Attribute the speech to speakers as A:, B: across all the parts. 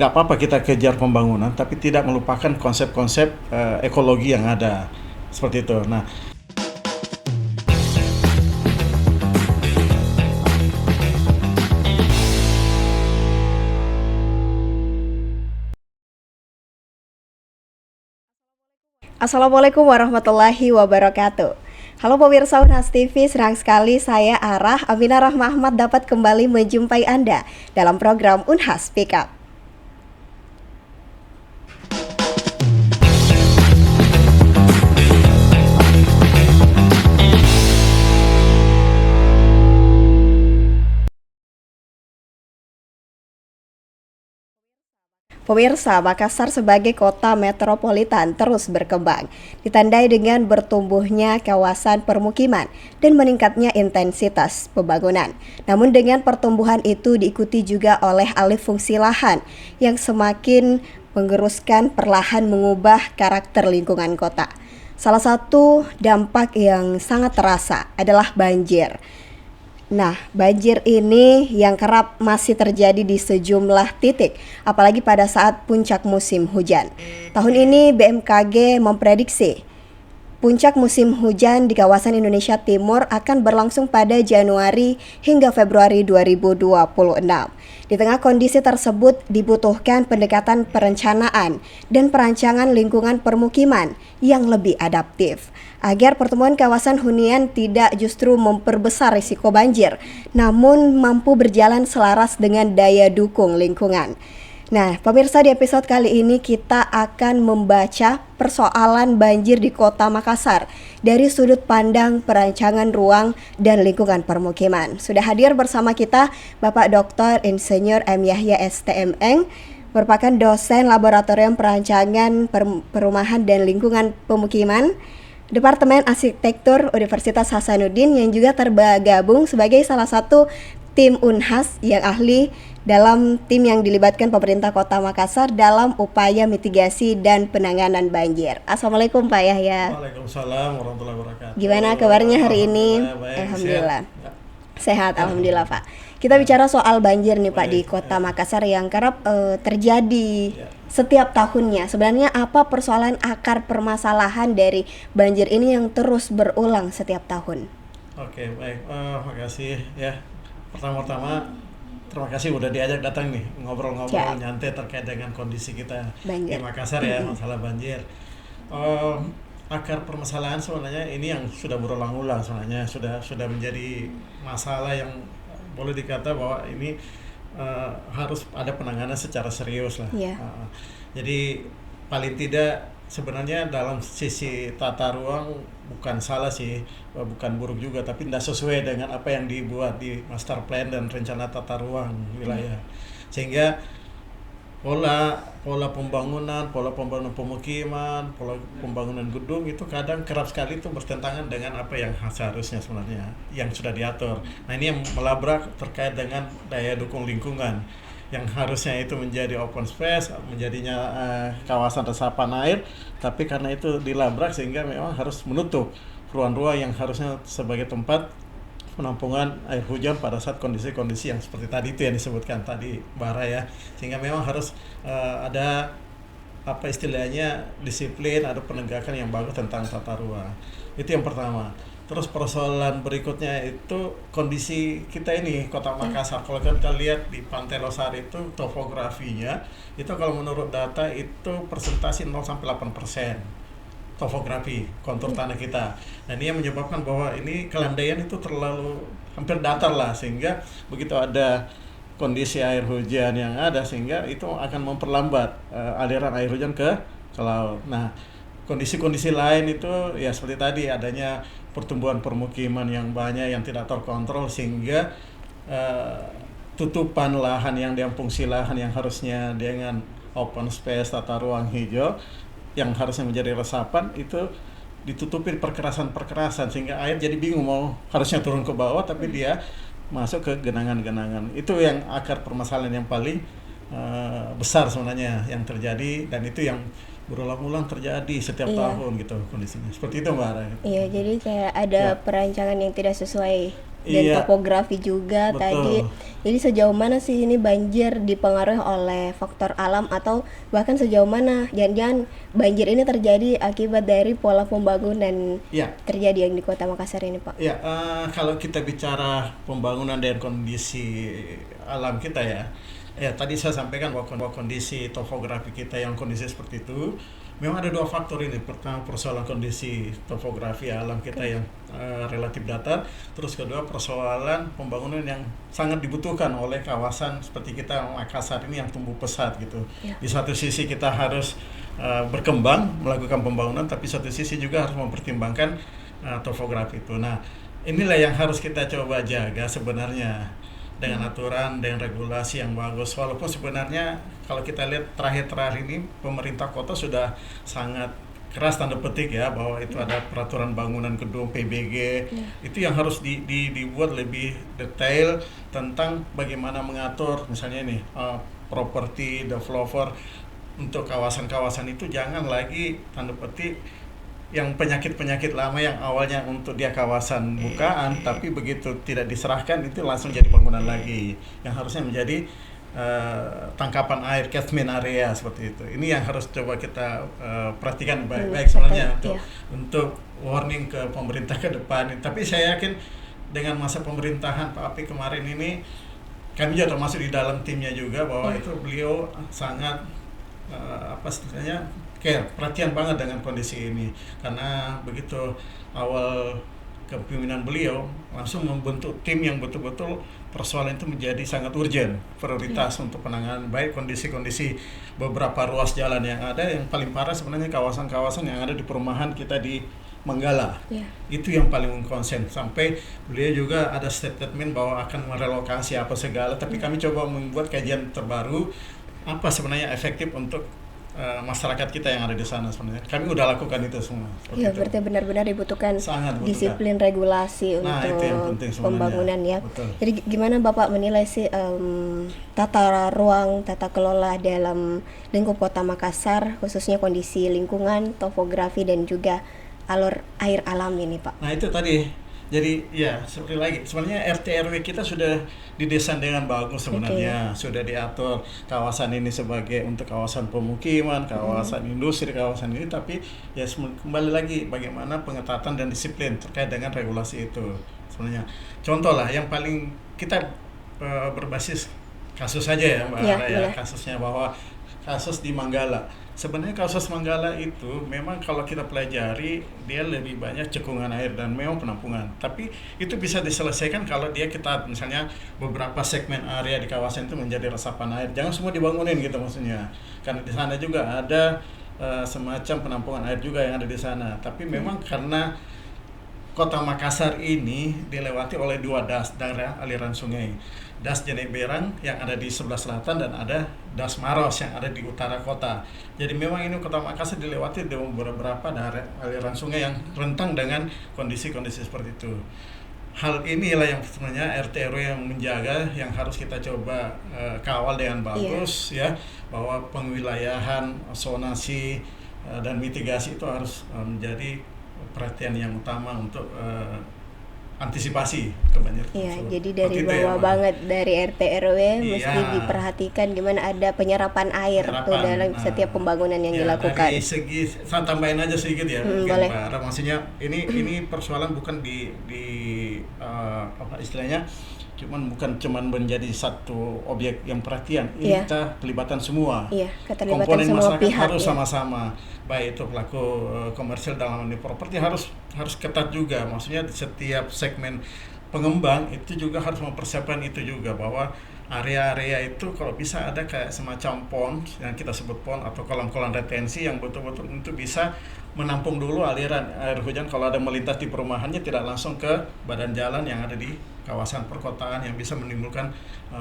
A: nggak apa-apa kita kejar pembangunan, tapi tidak melupakan konsep-konsep ekologi yang ada seperti itu. Nah,
B: Assalamualaikum warahmatullahi wabarakatuh. Halo pemirsa Unhas TV, senang sekali saya Aminah Rahma Ahmad dapat kembali menjumpai Anda dalam program Unhas Pick Up. Pemirsa, Makassar sebagai kota metropolitan terus berkembang, ditandai dengan bertumbuhnya kawasan permukiman dan meningkatnya intensitas pembangunan. Namun dengan pertumbuhan itu diikuti juga oleh alih fungsi lahan yang semakin menggeruskan perlahan mengubah karakter lingkungan kota. Salah satu dampak yang sangat terasa adalah banjir. Nah, banjir ini yang kerap masih terjadi di sejumlah titik, apalagi pada saat puncak musim hujan. Tahun ini BMKG memprediksi puncak musim hujan di kawasan Indonesia Timur akan berlangsung pada Januari hingga Februari 2026. Di tengah kondisi tersebut dibutuhkan pendekatan perencanaan dan perancangan lingkungan permukiman yang lebih adaptif agar pertemuan kawasan hunian tidak justru memperbesar risiko banjir, namun mampu berjalan selaras dengan daya dukung lingkungan. Nah, pemirsa, di episode kali ini kita akan membaca persoalan banjir di Kota Makassar dari sudut pandang perancangan ruang dan lingkungan permukiman. Sudah hadir bersama kita Bapak Dr. Insinyur M. Yahya STMN, merupakan dosen Laboratorium Perancangan Perumahan dan Lingkungan Pemukiman Departemen Arsitektur Universitas Hasanuddin, yang juga tergabung sebagai salah satu tim Unhas yang ahli dalam tim yang dilibatkan pemerintah Kota Makassar dalam upaya mitigasi dan penanganan banjir. Assalamualaikum Pak Yahya.
A: Waalaikumsalam warahmatullahi wabarakatuh.
B: Gimana kabarnya hari ini?
A: Baik,
B: Alhamdulillah. Sehat, alhamdulillah Pak. Kita bicara soal banjir nih Pak di Kota Makassar yang kerap terjadi setiap tahunnya. Sebenarnya apa persoalan akar permasalahan dari banjir ini yang terus berulang setiap tahun?
A: Oke, baik. Makasih ya. Pertama-tama terima kasih udah diajak datang nih ngobrol-ngobrol nyantai terkait dengan kondisi kita banjir di Makassar ya, masalah banjir. Akar permasalahan sebenarnya ini yang sudah berulang-ulang, sebenarnya sudah menjadi masalah yang boleh dikata bahwa ini harus ada penanganan secara serius lah. Jadi paling tidak sebenarnya dalam sisi tata ruang bukan salah sih, bukan buruk juga, tapi tidak sesuai dengan apa yang dibuat di master plan dan rencana tata ruang wilayah. Sehingga pola pembangunan pemukiman, pola pembangunan gedung itu kadang kerap sekali itu bertentangan dengan apa yang seharusnya sebenarnya yang sudah diatur. Nah, ini yang melabrak terkait dengan daya dukung lingkungan yang harusnya itu menjadi open space, menjadinya kawasan resapan air, tapi karena itu dilabrak sehingga memang harus menutup ruang-ruang yang harusnya sebagai tempat penampungan air hujan pada saat kondisi-kondisi yang seperti tadi itu yang disebutkan tadi Bara ya, sehingga memang harus ada apa istilahnya disiplin, ada penegakan yang bagus tentang tata ruang. Itu yang pertama. Terus persoalan berikutnya itu kondisi kita ini Kota Makassar. Kalau kita lihat di Pantai Losari itu topografinya itu kalau menurut data itu persentase 0-8% topografi kontur tanah kita. Dan ini yang menyebabkan bahwa ini kelandaian itu terlalu hampir datar lah, sehingga begitu ada kondisi air hujan yang ada sehingga itu akan memperlambat aliran air hujan ke laut. Nah, kondisi-kondisi lain itu ya seperti tadi adanya pertumbuhan permukiman yang banyak yang tidak terkontrol sehingga tutupan lahan yang fungsi lahan yang harusnya dengan open space tata ruang hijau yang harusnya menjadi resapan itu ditutupi perkerasan sehingga air jadi bingung mau harusnya turun ke bawah tapi dia masuk ke genangan-genangan. Itu yang akar permasalahan yang paling besar sebenarnya yang terjadi, dan itu yang berulang-ulang terjadi setiap tahun gitu kondisinya. Seperti itu Mbak Ara.
B: Iya, jadi kayak ada perancangan yang tidak sesuai dan
A: Iya,
B: topografi juga tadi.
A: betul.
B: Jadi sejauh mana sih ini banjir dipengaruhi oleh faktor alam atau bahkan sejauh mana jangan-jangan banjir ini terjadi akibat dari pola pembangunan
A: Ya,
B: terjadi yang di Kota Makassar ini, Pak?
A: ya, kalau kita bicara pembangunan dan kondisi alam kita ya, ya tadi saya sampaikan bahwa kondisi topografi kita yang kondisi seperti itu, memang ada dua faktor ini. Pertama, persoalan kondisi topografi alam kita yang relatif datar, terus kedua persoalan pembangunan yang sangat dibutuhkan oleh kawasan seperti kita Makassar ini yang tumbuh pesat gitu.
B: Ya.
A: Di satu sisi kita harus berkembang melakukan pembangunan, tapi satu sisi juga harus mempertimbangkan topografi itu. Nah, inilah yang harus kita coba jaga sebenarnya dengan aturan, dengan regulasi yang bagus. Walaupun sebenarnya kalau kita lihat terakhir-terakhir ini pemerintah kota sudah sangat keras tanda petik ya, bahwa itu ada peraturan bangunan gedung PBG. Itu yang harus dibuat lebih detail tentang bagaimana mengatur misalnya ini property developer untuk kawasan-kawasan itu jangan lagi tanda petik yang penyakit-penyakit lama yang awalnya untuk dia kawasan bukaan, tapi begitu tidak diserahkan itu langsung jadi bangunan lagi yang harusnya menjadi tangkapan air, catchment area seperti itu. Ini yang harus coba kita perhatikan baik-baik sebenarnya untuk warning ke pemerintah ke depan. Tapi saya yakin dengan masa pemerintahan Pak Api kemarin ini, kami juga termasuk di dalam timnya juga, bahwa itu beliau sangat istilahnya perhatian banget dengan kondisi ini, karena begitu awal kepemimpinan beliau langsung membentuk tim yang betul-betul persoalan itu menjadi sangat urgent, prioritas untuk penanganan baik kondisi-kondisi beberapa ruas jalan yang ada. Yang paling parah sebenarnya kawasan-kawasan yang ada di perumahan kita di Manggala. Itu yang paling konsen, sampai beliau juga ada statement bahwa akan merelokasi apa segala, tapi kami coba membuat kajian terbaru apa sebenarnya efektif untuk masyarakat kita yang ada di sana. Sebenarnya kami udah lakukan itu semua.
B: Iya, berarti benar-benar dibutuhkan disiplin regulasi untuk pembangunan ya.
A: Betul.
B: Jadi gimana Bapak menilai sih tata ruang, tata kelola dalam lingkup Kota Makassar, khususnya kondisi lingkungan, topografi dan juga alur air alam ini, Pak?
A: Nah itu tadi. Jadi ya seperti lagi, sebenarnya RT RW kita sudah didesain dengan bagus sebenarnya, sudah diatur kawasan ini sebagai untuk kawasan pemukiman, kawasan industri, kawasan ini, tapi ya kembali lagi bagaimana pengetatan dan disiplin terkait dengan regulasi itu. Sebenarnya contoh lah yang paling kita berbasis kasus saja ya Mbak Ara ya, kasusnya bahwa kasus di Manggala. Sebenarnya kasus Manggala itu memang kalau kita pelajari dia lebih banyak cekungan air dan memang penampungan. Tapi itu bisa diselesaikan kalau kita misalnya beberapa segmen area di kawasan itu menjadi resapan air. Jangan semua dibangunin gitu maksudnya. Karena di sana juga ada semacam penampungan air juga yang ada di sana. Tapi memang karena Kota Makassar ini dilewati oleh dua das daerah aliran sungai. Das Jeneberang yang ada di sebelah selatan dan ada Das Maros yang ada di utara kota. Jadi memang ini Kota Makassar dilewati dengan beberapa daerah aliran sungai yang rentang dengan kondisi-kondisi seperti itu. Hal inilah yang sebenarnya RT RW yang menjaga, yang harus kita coba kawal dengan bagus ya, bahwa pengwilayahan, zonasi dan mitigasi itu harus menjadi perhatian yang utama untuk antisipasi kebanjiran.
B: Iya, jadi dari bawah banget dari RT RW mesti diperhatikan gimana ada penyerapan air tuh dalam setiap pembangunan yang dilakukan.
A: Dari segi, saya tambahin aja sedikit ya,
B: boleh.
A: Pak. Maksudnya ini persoalan bukan di apa istilahnya, bukan cuman menjadi satu objek yang perhatian. Ini kita pelibatan semua.
B: Keterlibatan
A: komponen
B: semua
A: masyarakat
B: pihak
A: harus sama-sama. Baik itu pelaku komersial dalam ini properti harus ketat juga. Maksudnya di setiap segmen pengembang itu juga harus mempersiapkan itu juga, bahwa area-area itu kalau bisa ada kayak semacam pond yang kita sebut pond atau kolam-kolam retensi yang betul-betul untuk bisa menampung dulu aliran air hujan kalau ada melintas di perumahannya, tidak langsung ke badan jalan yang ada di kawasan perkotaan yang bisa menimbulkan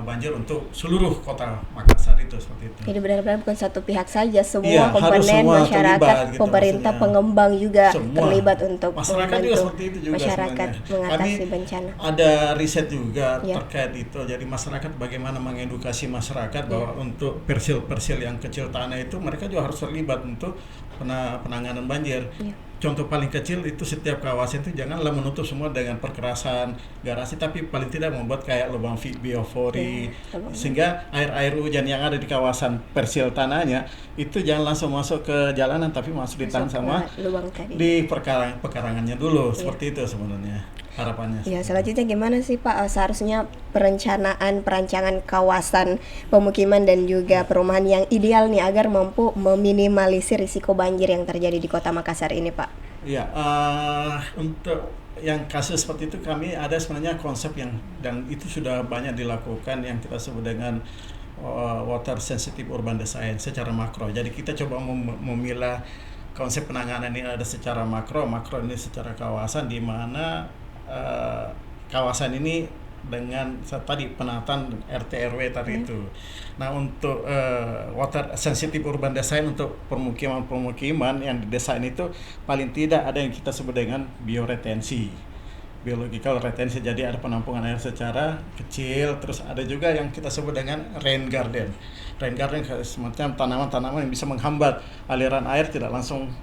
A: banjir untuk seluruh kota Makassar itu, seperti itu.
B: Jadi benar-benar bukan satu pihak saja, semua komponen masyarakat, terlibat, gitu, pemerintah, maksudnya. Pengembang juga semua terlibat untuk
A: masyarakat juga seperti itu juga
B: masyarakat
A: sebenarnya.
B: mengatasi
A: Kami
B: bencana.
A: Ada riset juga terkait itu. Jadi masyarakat bagaimana bagaimana mengedukasi masyarakat bahwa untuk persil-persil yang kecil tanah itu mereka juga harus terlibat untuk penanganan banjir. Contoh paling kecil itu setiap kawasan itu janganlah menutup semua dengan perkerasan garasi, tapi paling tidak membuat kayak lubang biofori, sehingga air hujan yang ada di kawasan persil tanahnya itu jangan langsung masuk ke jalanan, tapi masuk di tanah sama di pekarangannya dulu. Seperti itu sebenarnya harapannya.
B: Ya, selanjutnya gimana sih Pak seharusnya perancangan kawasan pemukiman dan juga perumahan yang ideal nih agar mampu meminimalisir risiko banjir yang terjadi di Kota Makassar ini, Pak?
A: Ya, untuk yang kasus seperti itu kami ada sebenarnya konsep yang, dan itu sudah banyak dilakukan yang kita sebut dengan water sensitive urban design secara makro. Jadi kita coba memilah konsep penanganan ini ada secara makro ini secara kawasan, di mana kawasan ini dengan tadi penataan RT RW tadi itu. Nah, untuk water sensitive urban design untuk pemukiman yang didesain itu paling tidak ada yang kita sebut dengan bioretensi, biological retention. Jadi ada penampungan air secara kecil. Terus ada juga yang kita sebut dengan rain garden. Rain garden semacam tanaman-tanaman yang bisa menghambat aliran air tidak langsung.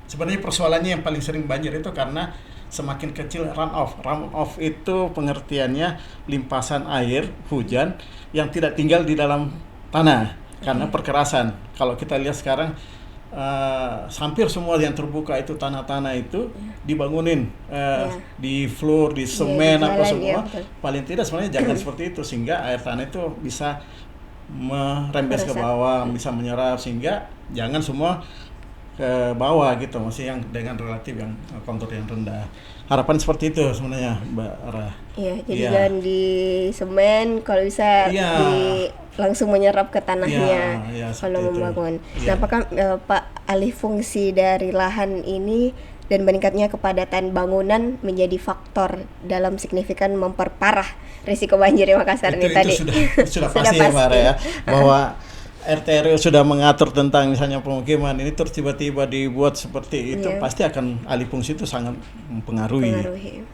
A: Sebenarnya persoalannya yang paling sering banjir itu karena semakin kecil runoff. Runoff itu pengertiannya limpasan air hujan yang tidak tinggal di dalam tanah karena perkerasan. Kalau kita lihat sekarang hampir semua yang terbuka itu tanah-tanah itu dibangunin di floor, di semen apa semua. Paling tidak sebenarnya jangan seperti itu, sehingga air tanah itu bisa merembes ke bawah, bisa menyerap, sehingga jangan semua ke bawah gitu, masih yang dengan relatif yang kontur yang rendah. Harapan seperti itu sebenarnya, Mbak Ara.
B: Iya, jadi jangan di semen, kalau bisa langsung menyerap ke tanahnya kalau membangun. Nah, apakah Pak alih fungsi dari lahan ini dan meningkatnya kepadatan bangunan menjadi faktor dalam signifikan memperparah risiko banjir di Makassar ini tadi?
A: Sudah pasti ya, Mbak Ara, ya, bahwa RT RW sudah mengatur tentang misalnya pemukiman ini, terus tiba-tiba dibuat seperti itu, pasti akan alih fungsi itu sangat mempengaruhi.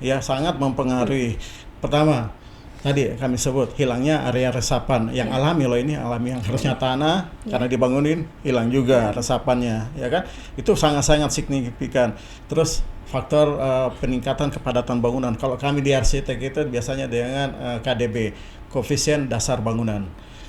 A: Ya, sangat mempengaruhi. Pertama, tadi kami sebut hilangnya area resapan yang alami loh, ini alami yang harusnya tanah karena dibangunin hilang juga resapannya, ya kan? Itu sangat-sangat signifikan. Terus faktor peningkatan kepadatan bangunan. Kalau kami di arsitek itu biasanya dengan KDB, koefisien dasar bangunan.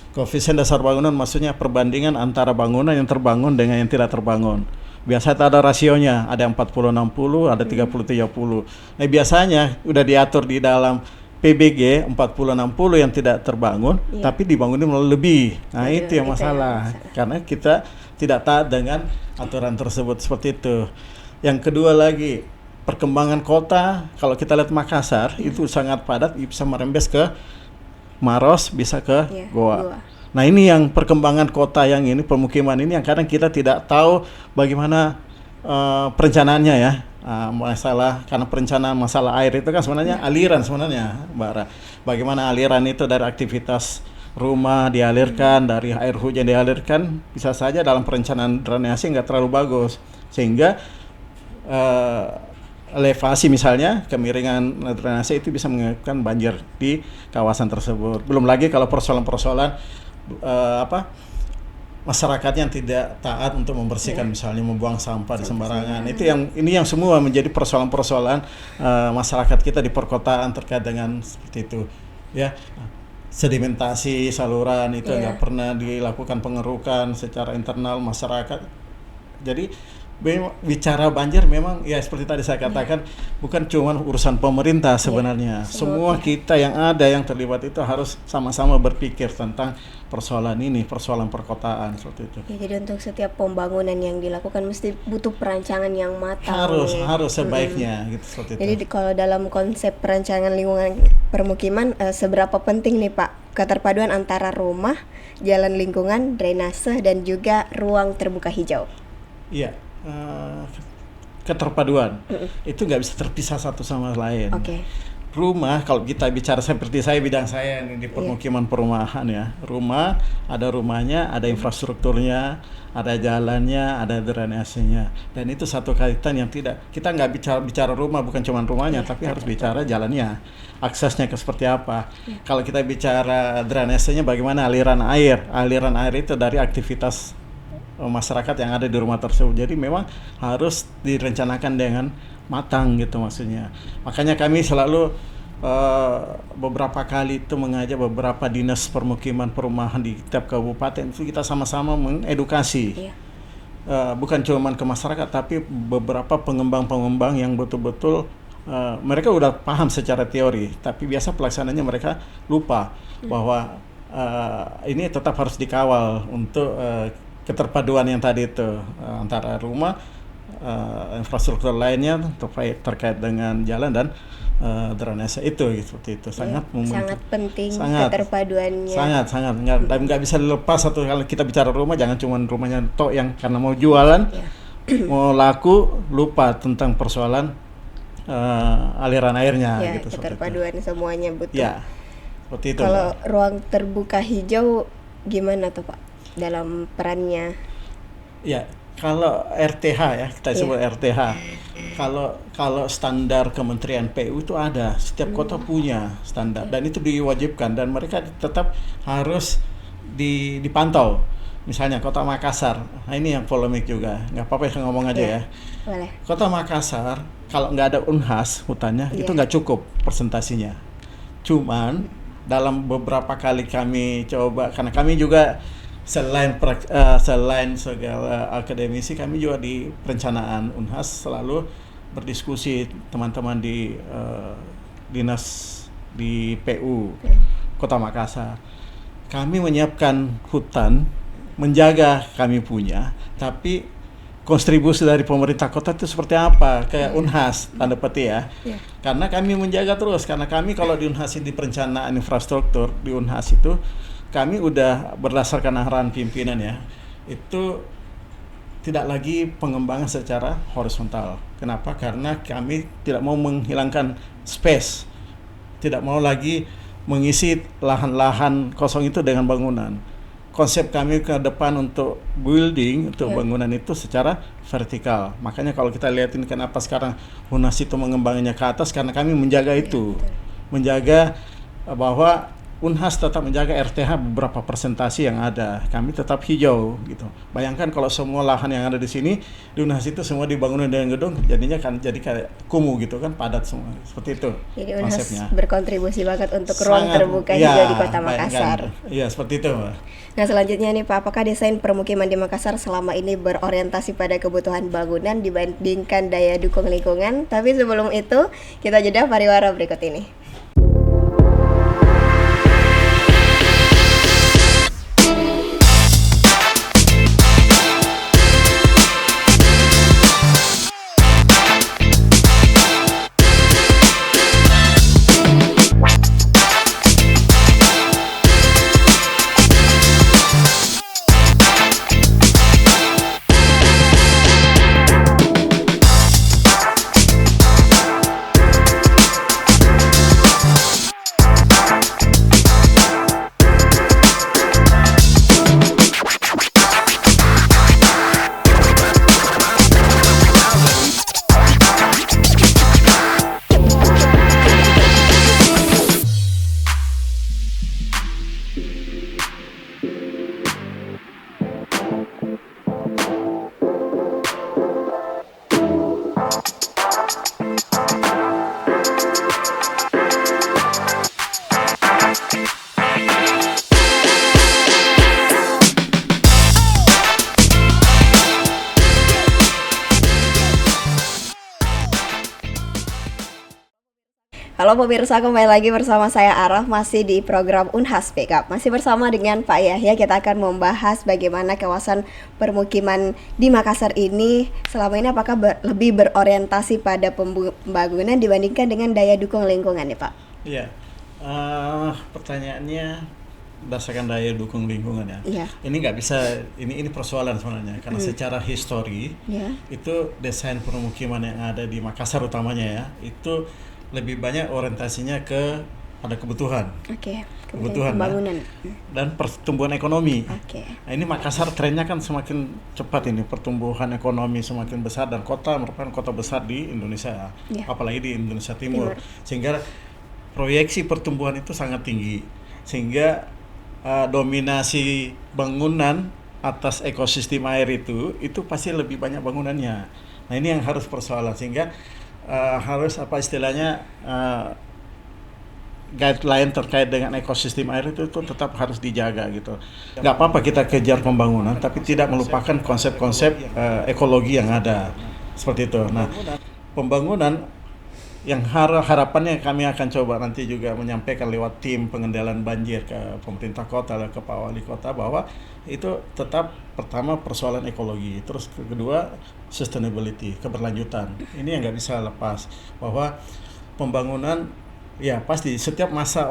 A: Koefisien dasar bangunan maksudnya perbandingan antara bangunan yang terbangun dengan yang tidak terbangun. Biasa ada rasionya, ada 40-60, ada 30-30. Nah, biasanya udah diatur di dalam PBG 40-60 yang tidak terbangun, tapi dibangunin lebih. Nah, itu yang masalah. Karena kita tidak taat dengan aturan tersebut, seperti itu. Yang kedua lagi, perkembangan kota, kalau kita lihat Makassar, itu sangat padat, bisa merembes ke Maros, bisa ke Goa. Nah, ini yang perkembangan kota yang ini, pemukiman ini yang kadang kita tidak tahu bagaimana perencanaannya ya. Masalah karena perencanaan masalah air itu kan sebenarnya aliran sebenarnya, Mbak Ra. Bagaimana aliran itu dari aktivitas rumah dialirkan, dari air hujan dialirkan, bisa saja dalam perencanaan drainase nggak terlalu bagus, sehingga elevasi misalnya kemiringan drainase itu bisa menyebabkan banjir di kawasan tersebut. Belum lagi kalau persoalan-persoalan masyarakat yang tidak taat untuk membersihkan, misalnya membuang sampah di sembarangan. Itu yang semua menjadi persoalan-persoalan masyarakat kita di perkotaan terkait dengan seperti itu. Ya, sedimentasi saluran itu nggak pernah dilakukan pengerukan secara internal masyarakat. Jadi bicara banjir memang ya seperti tadi saya katakan, bukan cuma urusan pemerintah sebenarnya. Semua kita yang ada yang terlibat itu harus sama-sama berpikir tentang persoalan ini, persoalan perkotaan seperti itu.
B: Ya, jadi untuk setiap pembangunan yang dilakukan mesti butuh perancangan yang matang.
A: Harus sebaiknya gitu, seperti itu.
B: Jadi kalau dalam konsep perancangan lingkungan permukiman, seberapa penting nih Pak keterpaduan antara rumah, jalan lingkungan, drainase dan juga ruang terbuka hijau?
A: Iya. Keterpaduan itu nggak bisa terpisah satu sama lain. rumah, kalau kita bicara seperti bidang saya ini di permukiman perumahan ya, ada rumahnya, ada infrastrukturnya, ada jalannya, ada drainasenya, dan itu satu kaitan yang kita nggak bicara rumah, bukan cuma rumahnya, tapi harus bicara jalannya, aksesnya ke seperti apa. Kalau kita bicara drainasenya, bagaimana aliran air itu dari aktivitas masyarakat yang ada di rumah tersebut. Jadi memang harus direncanakan dengan matang gitu maksudnya. Makanya kami selalu beberapa kali itu mengajak beberapa dinas permukiman perumahan di tiap kabupaten itu kita sama-sama mengedukasi. Bukan cuma ke masyarakat, tapi beberapa pengembang-pengembang yang betul-betul mereka udah paham secara teori, tapi biasa pelaksananya mereka lupa bahwa ini tetap harus dikawal untuk keterpaduan yang tadi itu antara rumah, infrastruktur lainnya terkait dengan jalan dan drainase itu seperti itu. Sangat
B: penting keterpaduannya.
A: Sangat nggak bisa dilepas. Kalau kita bicara rumah, jangan cuma rumahnya tok yang karena mau jualan mau laku, lupa tentang persoalan aliran airnya gitu.
B: Keterpaduan semuanya butuh.
A: Seperti itu.
B: Kalau ruang terbuka hijau gimana tuh Pak dalam perannya?
A: Kalau RTH ya, kita sebut RTH. Kalau standar Kementerian PU itu ada, setiap kota punya standar dan itu diwajibkan dan mereka tetap harus dipantau. Misalnya Kota Makassar, nah ini yang polemik juga, nggak apa-apa ya ngomong aja ya.
B: Boleh.
A: Kota Makassar kalau nggak ada UNHAS hutannya itu nggak cukup persentasinya. Cuman dalam beberapa kali kami coba, karena kami juga selain segala akademisi, kami juga di perencanaan UNHAS selalu berdiskusi teman-teman di dinas di PU Kota Makassar. Kami menyiapkan hutan, menjaga kami punya, tapi kontribusi dari pemerintah kota itu seperti apa? Kayak UNHAS, tanda petik ya. Karena kami menjaga terus, karena kami kalau di UNHAS di perencanaan infrastruktur di UNHAS itu kami udah berdasarkan arahan pimpinan ya, itu tidak lagi pengembangan secara horizontal. Kenapa? Karena kami tidak mau menghilangkan space, tidak mau lagi mengisi lahan-lahan kosong itu dengan bangunan. Konsep kami ke depan untuk building, untuk bangunan itu secara vertikal. Makanya kalau kita lihatin kenapa sekarang UNHAS itu mengembangnya ke atas, karena kami menjaga itu, menjaga bahwa UNHAS tetap menjaga RTH beberapa persentasi yang ada, kami tetap hijau gitu. Bayangkan kalau semua lahan yang ada di sini di UNHAS itu semua dibangun dengan gedung, jadinya kan jadi kayak kumuh gitu kan, padat semua. Seperti itu.
B: Jadi UNHAS berkontribusi banget untuk ruang terbuka hijau di Kota Makassar.
A: Iya, seperti itu.
B: Nah, selanjutnya nih Pak, apakah desain permukiman di Makassar selama ini berorientasi pada kebutuhan bangunan dibandingkan daya dukung lingkungan? Tapi sebelum itu, kita jeda pariwara berikut ini. Halo pemirsa, kembali lagi bersama saya Araf, masih di program UNHAS Pickup. Masih bersama dengan Pak Yahya, kita akan membahas bagaimana kawasan permukiman di Makassar ini selama ini apakah lebih berorientasi pada pembangunan dibandingkan dengan daya dukung lingkungan ya Pak?
A: Iya, pertanyaannya berdasarkan daya dukung lingkungan ya.
B: Iya.
A: Ini nggak bisa, ini persoalan sebenarnya, karena secara histori itu desain permukiman yang ada di Makassar utamanya ya, itu lebih banyak orientasinya ke pada kebutuhan.
B: Kebutuhan pembangunan
A: dan pertumbuhan ekonomi. Nah, ini Makassar trennya kan semakin cepat ini, pertumbuhan ekonomi semakin besar, dan kota merupakan kota besar di Indonesia, apalagi di Indonesia Timur. Sehingga proyeksi pertumbuhan itu sangat tinggi, sehingga dominasi bangunan atas ekosistem air itu pasti lebih banyak bangunannya. Nah, ini yang harus persoalan, sehingga harus apa istilahnya, guideline terkait dengan ekosistem air itu tetap harus dijaga gitu. Nggak apa-apa kita kejar pembangunan, tapi tidak melupakan konsep-konsep ekologi yang ada, seperti itu. Nah, pembangunan yang harapannya kami akan coba nanti juga menyampaikan lewat tim pengendalian banjir ke pemerintah kota, ke Pak Wali Kota, bahwa itu tetap pertama persoalan ekologi, terus kedua sustainability, keberlanjutan. Ini yang nggak bisa lepas, bahwa pembangunan ya pasti setiap masa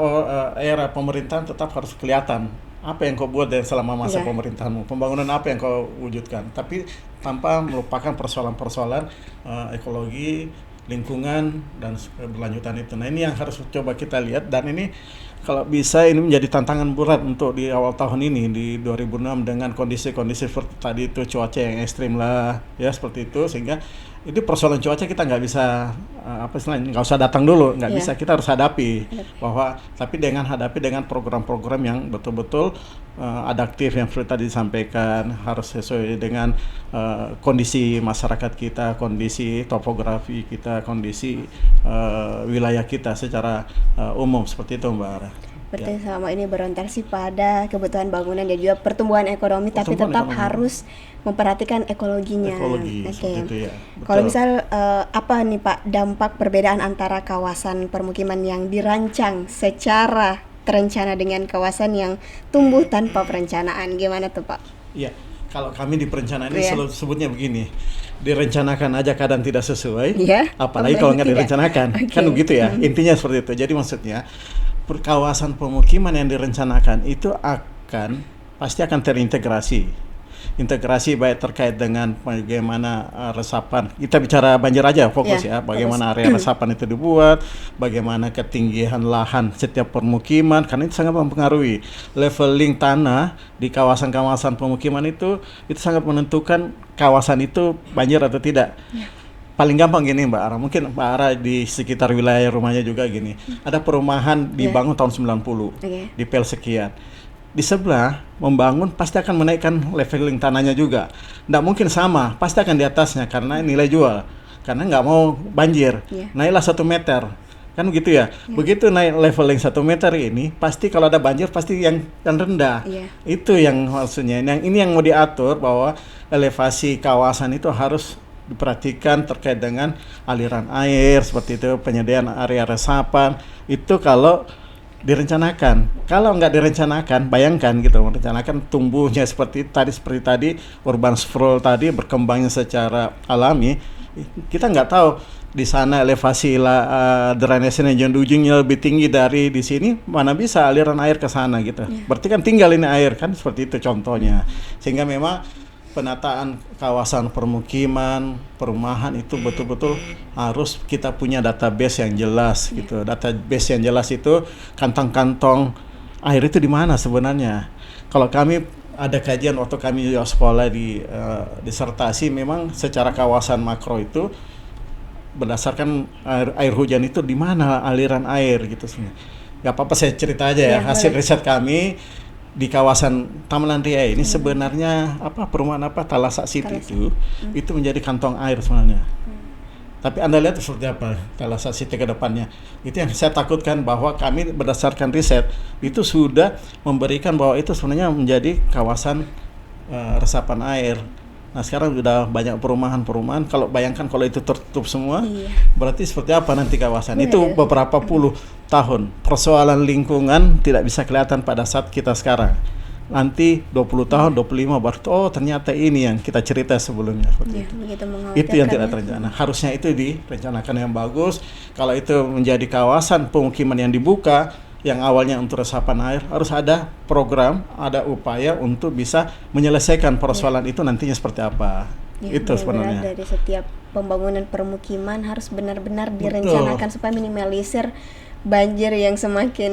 A: era pemerintahan tetap harus kelihatan apa yang kau buat selama masa pemerintahanmu, pembangunan apa yang kau wujudkan, tapi tanpa melupakan persoalan-persoalan ekologi, lingkungan, dan keberlanjutan itu. Nah, ini yang harus coba kita lihat, dan ini kalau bisa ini menjadi tantangan berat untuk di awal tahun ini di 2006 dengan kondisi-kondisi seperti tadi itu, cuaca yang ekstrim lah ya, seperti itu, sehingga itu persoalan cuaca kita nggak bisa nggak usah datang dulu, nggak bisa, kita harus hadapi, bahwa tapi hadapi dengan program-program yang betul-betul adaptif, yang seperti tadi disampaikan, harus sesuai dengan kondisi masyarakat kita, kondisi topografi kita, kondisi wilayah kita secara umum, seperti itu Mbak Ara.
B: Berarti selama ini berorientasi pada kebutuhan bangunan dan juga pertumbuhan ekonomi, tapi tetap harus memperhatikan ekologinya.
A: Itu ya.
B: Kalau misal apa nih Pak dampak perbedaan antara kawasan permukiman yang dirancang secara terencana dengan kawasan yang tumbuh tanpa perencanaan, gimana tuh Pak?
A: Iya, kalau kami di perencanaan ini selalu sebutnya begini, direncanakan aja kadang tidak sesuai, apalagi kalau nggak direncanakan, kan begitu ya, intinya seperti itu. Jadi maksudnya kawasan pemukiman yang direncanakan itu pasti akan terintegrasi. Integrasi baik terkait dengan bagaimana resapan. Kita bicara banjir aja fokus ya, bagaimana area resapan itu dibuat, bagaimana ketinggian lahan setiap permukiman, karena itu sangat mempengaruhi leveling tanah di kawasan-kawasan pemukiman itu sangat menentukan kawasan itu banjir atau tidak. Paling gampang gini Mbak Ara, mungkin Mbak Ara di sekitar wilayah rumahnya juga gini, ada perumahan dibangun tahun 90 di PL sekian, di sebelah membangun pasti akan menaikkan leveling tanahnya juga, nggak mungkin sama, pasti akan di atasnya karena nilai jual, karena nggak mau banjir, naiklah 1 meter, kan begitu ya. Begitu naik leveling 1 meter ini, pasti kalau ada banjir pasti yang rendah, itu yang maksudnya, ini yang mau diatur, bahwa elevasi kawasan itu harus diperhatikan terkait dengan aliran air, seperti itu, penyediaan area resapan, itu kalau direncanakan. Kalau nggak direncanakan, bayangkan gitu, merencanakan tumbuhnya seperti tadi urban sprawl tadi berkembangnya secara alami, kita nggak tahu di sana elevasi drainasenya yang ujungnya lebih tinggi dari di sini, mana bisa aliran air ke sana gitu. Berarti kan tinggal ini air, kan seperti itu contohnya. Sehingga memang penataan kawasan permukiman, perumahan itu betul-betul harus kita punya database yang jelas gitu. Database yang jelas itu kantong-kantong air itu di mana sebenarnya. Kalau kami ada kajian waktu kami sekolah di disertasi, memang secara kawasan makro itu berdasarkan air hujan itu di mana aliran air gitu sebenarnya. Gak apa-apa saya cerita aja ya, hasil riset kami di kawasan Taman Ria ini sebenarnya perumahan Talasa City itu menjadi kantong air sebenarnya. Tapi Anda lihat seperti apa Talasa City ke depannya. Itu yang saya takutkan, bahwa kami berdasarkan riset itu sudah memberikan bahwa itu sebenarnya menjadi kawasan resapan air. Nah, sekarang sudah banyak perumahan-perumahan. Kalau bayangkan kalau itu tertutup semua, berarti seperti apa nanti kawasan? Itu beberapa puluh tahun. Persoalan lingkungan tidak bisa kelihatan pada saat kita sekarang. Nanti 20 tahun, 25 baru ternyata ini yang kita cerita sebelumnya. Itu yang tidak terencana. Harusnya itu direncanakan yang bagus. Kalau itu menjadi kawasan pemukiman yang dibuka, yang awalnya untuk resapan air, harus ada program, ada upaya untuk bisa menyelesaikan persoalan itu nantinya seperti apa.
B: Ya,
A: itu sebenarnya.
B: Dari setiap pembangunan permukiman harus benar-benar direncanakan supaya minimalisir banjir yang semakin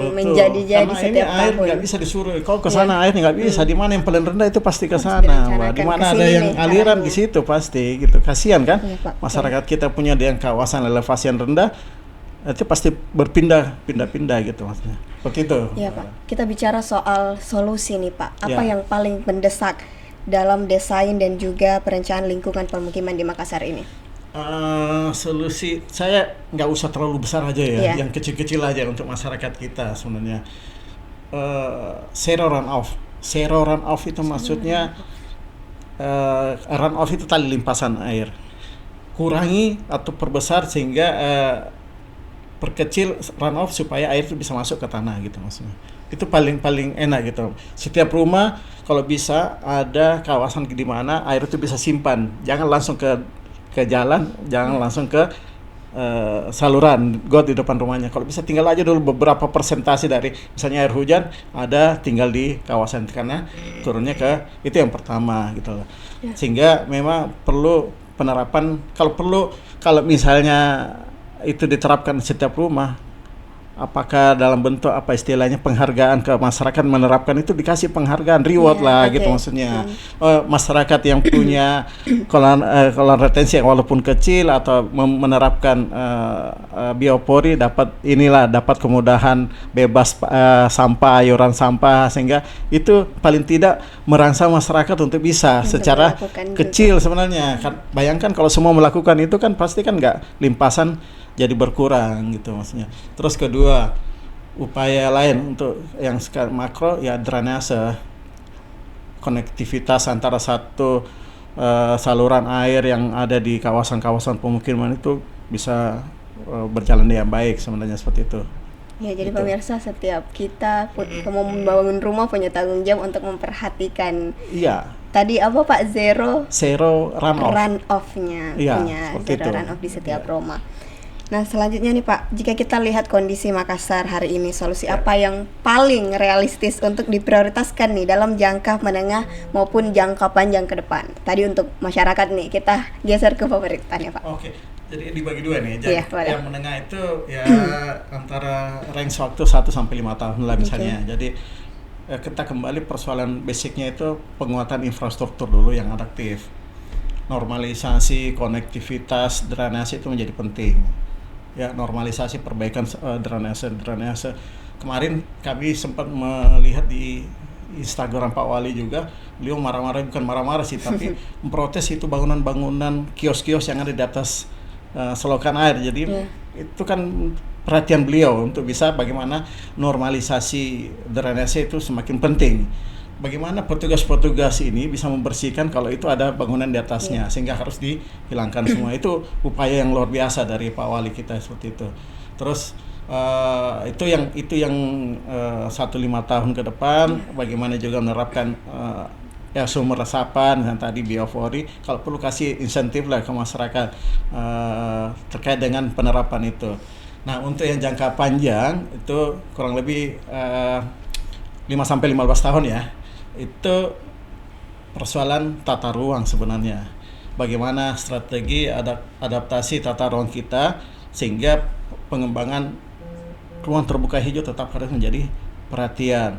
B: menjadi-jadi setiap
A: tahun. Air nggak bisa disuruh kalau ke sana, air nggak bisa. Di mana yang paling rendah itu pasti ke sana. Di mana ada yang aliran di situ pasti gitu. Kasihan kan masyarakat kita punya yang kawasan elevasi yang rendah, itu pasti pindah-pindah gitu maksudnya. Seperti itu.
B: Iya Pak. Kita bicara soal solusi nih Pak. Apa yang paling mendesak dalam desain dan juga perencanaan lingkungan permukiman di Makassar ini?
A: Solusi saya nggak usah terlalu besar aja ya, yang kecil-kecil aja untuk masyarakat kita sebenarnya. Zero run off itu maksudnya run off itu tali limpasan air. Kurangi atau perbesar sehingga perkecil run off supaya air itu bisa masuk ke tanah gitu maksudnya. Itu paling enak gitu. Setiap rumah kalau bisa ada kawasan di mana air itu bisa simpan. Jangan langsung ke jalan, jangan langsung ke saluran got di depan rumahnya. Kalau bisa tinggal aja dulu beberapa persentase dari misalnya air hujan ada tinggal di kawasan karena turunnya ke itu yang pertama gitu loh. Sehingga memang perlu penerapan kalau misalnya itu diterapkan setiap rumah, apakah dalam bentuk apa istilahnya penghargaan ke masyarakat menerapkan itu, dikasih penghargaan reward gitu maksudnya. Masyarakat yang punya kolam retensi yang walaupun kecil atau menerapkan biopori dapat kemudahan bebas sampah, iuran sampah, sehingga itu paling tidak merangsang masyarakat untuk bisa secara kecil sebenarnya. Bayangkan kalau semua melakukan itu kan pasti kan nggak limpasan jadi berkurang gitu maksudnya. Terus kedua, upaya lain untuk yang makro ya drainase, konektivitas antara satu saluran air yang ada di kawasan-kawasan pemukiman itu bisa berjalan dengan baik sebenarnya, seperti itu.
B: Ya, jadi pemirsa, setiap kita mau membangun rumah punya tanggung jawab untuk memperhatikan.
A: Iya.
B: Tadi apa Pak? Zero
A: run
B: off-nya,
A: punya
B: zero run off di setiap rumah. Nah, selanjutnya nih Pak, jika kita lihat kondisi Makassar hari ini, solusi apa yang paling realistis untuk diprioritaskan nih dalam jangka menengah maupun jangka panjang ke depan? Tadi untuk masyarakat nih, kita geser ke pemerintahnya Pak.
A: Oke, jadi dibagi dua nih. Yang menengah itu ya antara range waktu 1 sampai 5 tahun lah misalnya. Jadi kita kembali persoalan basicnya itu penguatan infrastruktur dulu yang adaptif. Normalisasi, konektivitas, drainase itu menjadi penting. Ya, normalisasi, perbaikan drainase. Kemarin kami sempat melihat di Instagram Pak Wali juga, beliau bukan marah-marah sih, tapi memprotes itu bangunan-bangunan kios-kios yang ada di atas selokan air. Jadi itu kan perhatian beliau untuk bisa bagaimana normalisasi drainase itu semakin penting. Bagaimana petugas-petugas ini bisa membersihkan kalau itu ada bangunan di atasnya, sehingga harus dihilangkan semua. Itu upaya yang luar biasa dari Pak Wali kita seperti itu. Terus itu yang 1-5 tahun ke depan, bagaimana juga menerapkan sumber resapan dan tadi biopori, kalau perlu kasih insentif lah ke masyarakat terkait dengan penerapan itu. Nah, untuk yang jangka panjang itu kurang lebih 5-15 tahun ya. Itu persoalan tata ruang sebenarnya. Bagaimana strategi adaptasi tata ruang kita sehingga pengembangan ruang terbuka hijau tetap harus menjadi perhatian.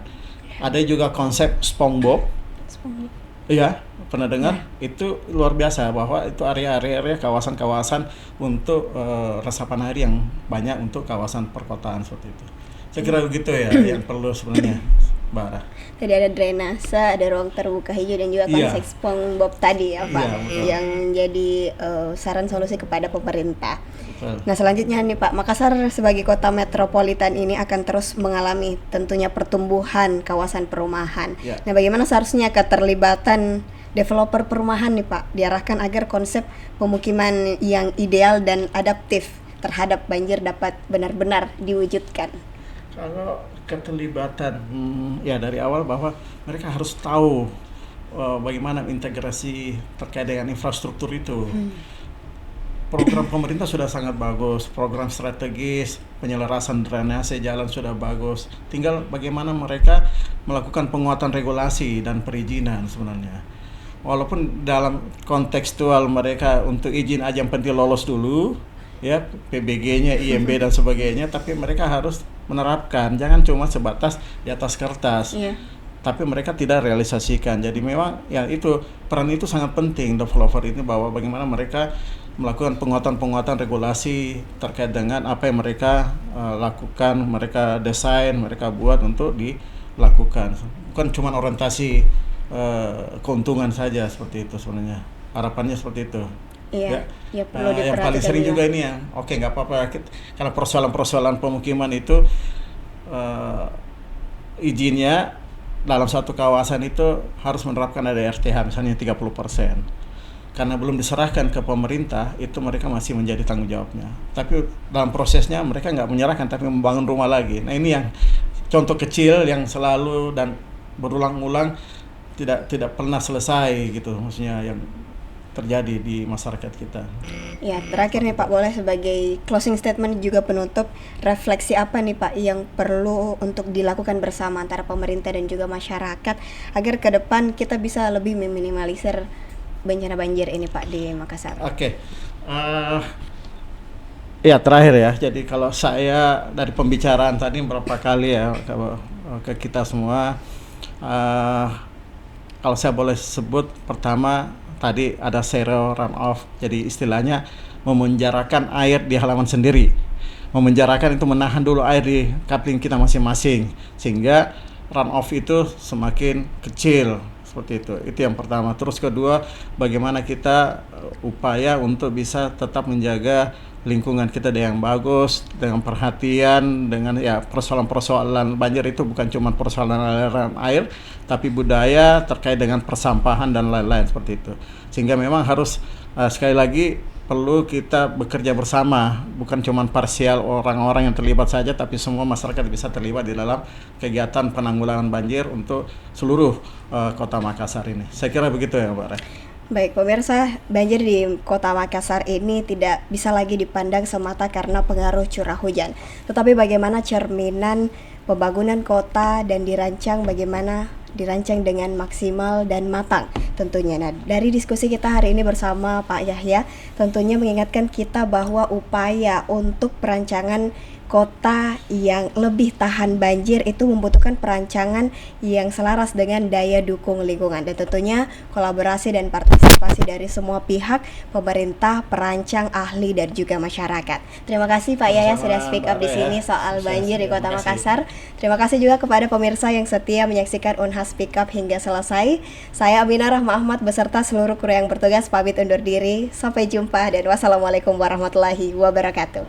A: Ada juga konsep SpongeBob. Iya, pernah dengar? Itu luar biasa bahwa itu area-area kawasan-kawasan untuk resapan air yang banyak untuk kawasan perkotaan seperti itu. Saya kira begitu ya yang perlu sebenarnya. Bara.
B: Tadi ada drainase, ada ruang terbuka hijau dan juga konsep SpongeBob tadi ya Pak, yang jadi saran solusi kepada pemerintah. Nah, selanjutnya nih Pak, Makassar sebagai kota metropolitan ini akan terus mengalami tentunya pertumbuhan kawasan perumahan. Nah, bagaimana seharusnya keterlibatan developer perumahan nih Pak diarahkan agar konsep pemukiman yang ideal dan adaptif terhadap banjir dapat benar-benar diwujudkan?
A: Kalau keterlibatan ya dari awal bahwa mereka harus tahu bagaimana integrasi terkait dengan infrastruktur itu. Program pemerintah sudah sangat bagus, program strategis penyelarasan drainase jalan sudah bagus. Tinggal bagaimana mereka melakukan penguatan regulasi dan perizinan sebenarnya. walaupun dalam kontekstual mereka untuk izin aja yang penting lolos dulu, ya PBG-nya, IMB dan sebagainya, tapi mereka harus menerapkan, jangan cuma sebatas di atas kertas. Tapi mereka tidak realisasikan. Jadi memang ya itu peran itu sangat penting developer ini, bahwa bagaimana mereka melakukan penguatan regulasi terkait dengan apa yang mereka lakukan, mereka desain, mereka buat untuk dilakukan. Bukan cuma orientasi keuntungan saja seperti itu sebenarnya. Harapannya seperti itu.
B: Iya, ya perlu diperhatikan.
A: Yang paling sering juga ini yang nggak apa-apa, karena persoalan-persoalan pemukiman itu izinnya dalam satu kawasan itu harus menerapkan ada RTH misalnya 30%. Karena belum diserahkan ke pemerintah, itu mereka masih menjadi tanggung jawabnya. Tapi dalam prosesnya mereka nggak menyerahkan, tapi membangun rumah lagi. Nah ini yang contoh kecil yang selalu dan berulang-ulang tidak pernah selesai gitu, maksudnya yang terjadi di masyarakat kita.
B: Ya, terakhir nih Pak, boleh sebagai closing statement juga penutup, refleksi apa nih Pak yang perlu untuk dilakukan bersama antara pemerintah dan juga masyarakat agar ke depan kita bisa lebih meminimalisir bencana banjir ini Pak di Makassar?
A: Ya terakhir ya, jadi kalau saya dari pembicaraan tadi berapa kali ya ke kita semua, kalau saya boleh sebut, pertama tadi ada zero runoff, jadi istilahnya memenjarakan air di halaman sendiri. Memenjarakan itu menahan dulu air di coupling kita masing-masing, sehingga runoff itu semakin kecil, seperti itu. Itu yang pertama. Terus kedua, bagaimana kita upaya untuk bisa tetap menjaga lingkungan kita dengan bagus, dengan perhatian, dengan ya persoalan-persoalan banjir itu bukan cuma persoalan aliran air, tapi budaya terkait dengan persampahan dan lain-lain seperti itu. Sehingga memang harus sekali lagi perlu kita bekerja bersama, bukan cuma parsial orang-orang yang terlibat saja, tapi semua masyarakat bisa terlibat di dalam kegiatan penanggulangan banjir untuk seluruh kota Makassar ini. Saya kira begitu ya Pak Ray.
B: Baik pemirsa, banjir di kota Makassar ini tidak bisa lagi dipandang semata karena pengaruh curah hujan, tetapi bagaimana cerminan pembangunan kota dan dirancang dengan maksimal dan matang tentunya. Nah, dari diskusi kita hari ini bersama Pak Yahya tentunya mengingatkan kita bahwa upaya untuk perancangan kota yang lebih tahan banjir itu membutuhkan perancangan yang selaras dengan daya dukung lingkungan, dan tentunya kolaborasi dan partisipasi dari semua pihak, pemerintah, perancang, ahli, dan juga masyarakat. Terima kasih Pak Yahya sudah speak up di sini soal banjir di Kota Makassar. Terima kasih juga kepada pemirsa yang setia menyaksikan Unhas Speak Up hingga selesai. Saya Aminah Rahma Ahmad beserta seluruh kru yang bertugas pamit undur diri. Sampai jumpa dan wassalamualaikum warahmatullahi wabarakatuh.